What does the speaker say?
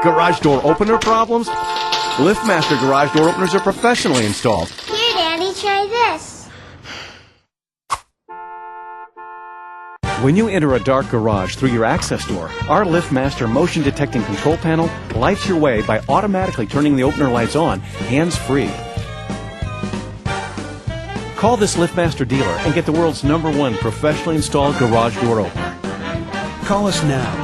Garage door opener problems? LiftMaster garage door openers are professionally installed. Here, Daddy, try this. When you enter a dark garage through your access door, our LiftMaster motion detecting control panel lights your way by automatically turning the opener lights on, hands-free. Call this LiftMaster dealer and get the world's #1 professionally installed garage door opener. Call us now